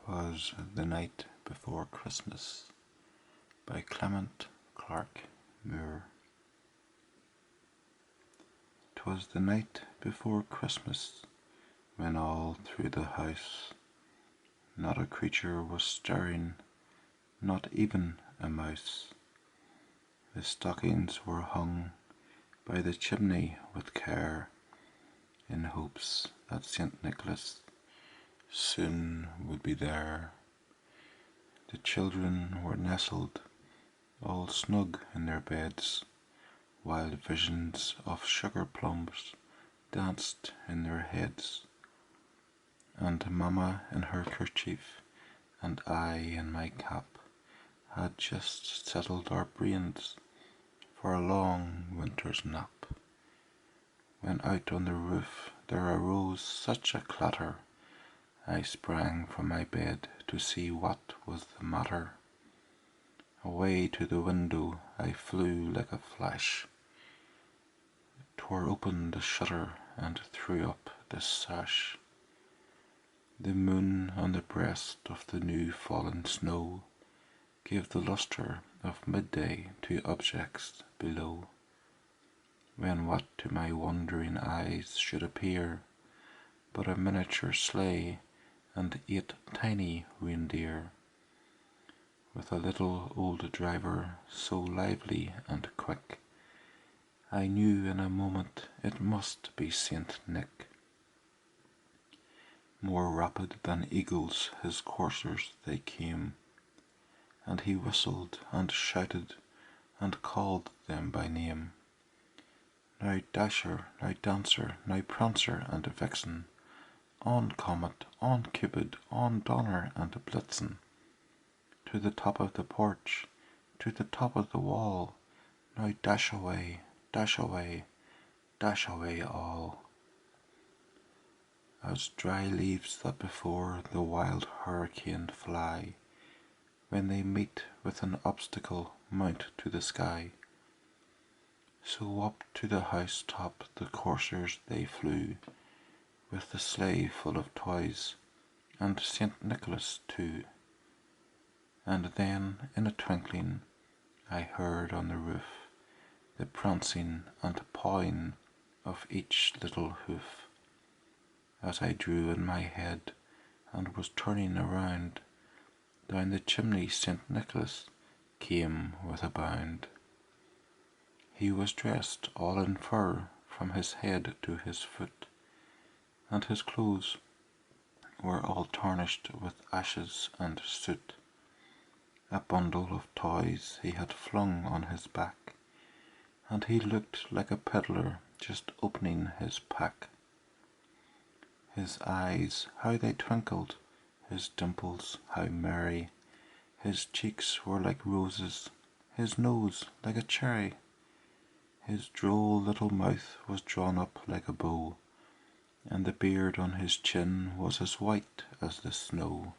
'Twas the night before Christmas by Clement Clark Moore. 'Twas the night before Christmas, when all through the house not a creature was stirring, not even a mouse. The stockings were hung by the chimney with care, in hopes that St. Nicholas soon would be there. The children were nestled all snug in their beds, while visions of sugar plums danced in their heads. And Mamma in her kerchief, and I in my cap, had just settled our brains for a long winter's nap, when out on the roof there arose such a clatter, I sprang from my bed to see what was the matter. Away to the window I flew like a flash, tore open the shutter and threw up the sash. The moon on the breast of the new fallen snow gave the lustre of midday to objects below, when what to my wondering eyes should appear but a miniature sleigh and 8 tiny reindeer, with a little old driver so lively and quick, I knew in a moment it must be Saint Nick. More rapid than eagles his coursers they came, and he whistled and shouted and called them by name. Now Dasher, now Dancer, now Prancer and Vixen, on Comet, on Cupid, on Donner and Blitzen, to the top of the porch, to the top of the wall, now dash away, dash away, dash away all. As dry leaves that before the wild hurricane fly, when they meet with an obstacle mount to the sky, so up to the house top the coursers they flew, with the sleigh full of toys, and St. Nicholas too. And then in a twinkling I heard on the roof the prancing and pawing of each little hoof. As I drew in my head and was turning around, down the chimney St. Nicholas came with a bound. He was dressed all in fur from his head to his foot, and his clothes were all tarnished with ashes and soot. A bundle of toys he had flung on his back, and he looked like a peddler just opening his pack. His eyes, how they twinkled, his dimples, how merry, his cheeks were like roses, his nose like a cherry. His droll little mouth was drawn up like a bow, and the beard on his chin was as white as the snow.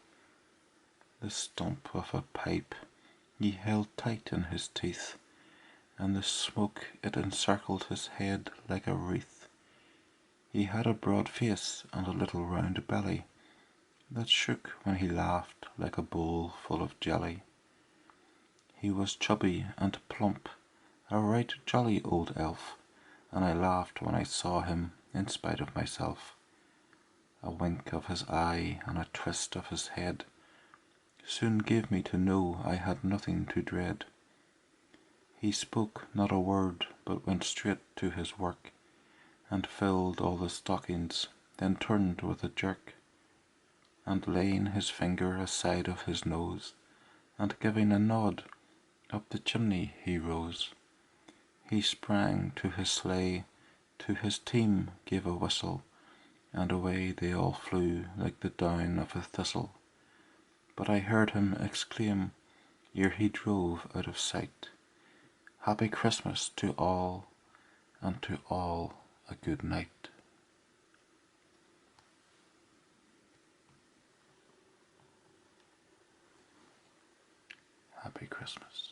The stump of a pipe he held tight in his teeth, and the smoke it encircled his head like a wreath. He had a broad face and a little round belly, that shook when he laughed like a bowl full of jelly. He was chubby and plump, a right jolly old elf, and I laughed when I saw him in spite of myself. A wink of his eye and a twist of his head soon gave me to know I had nothing to dread. He spoke not a word, but went straight to his work, and filled all the stockings, then turned with a jerk, and laying his finger aside of his nose, and giving a nod, up the chimney he rose. He sprang to his sleigh, to his team gave a whistle, and away they all flew like the down of a thistle. But I heard him exclaim, ere he drove out of sight, Happy Christmas to all, and to all a good night. Happy Christmas.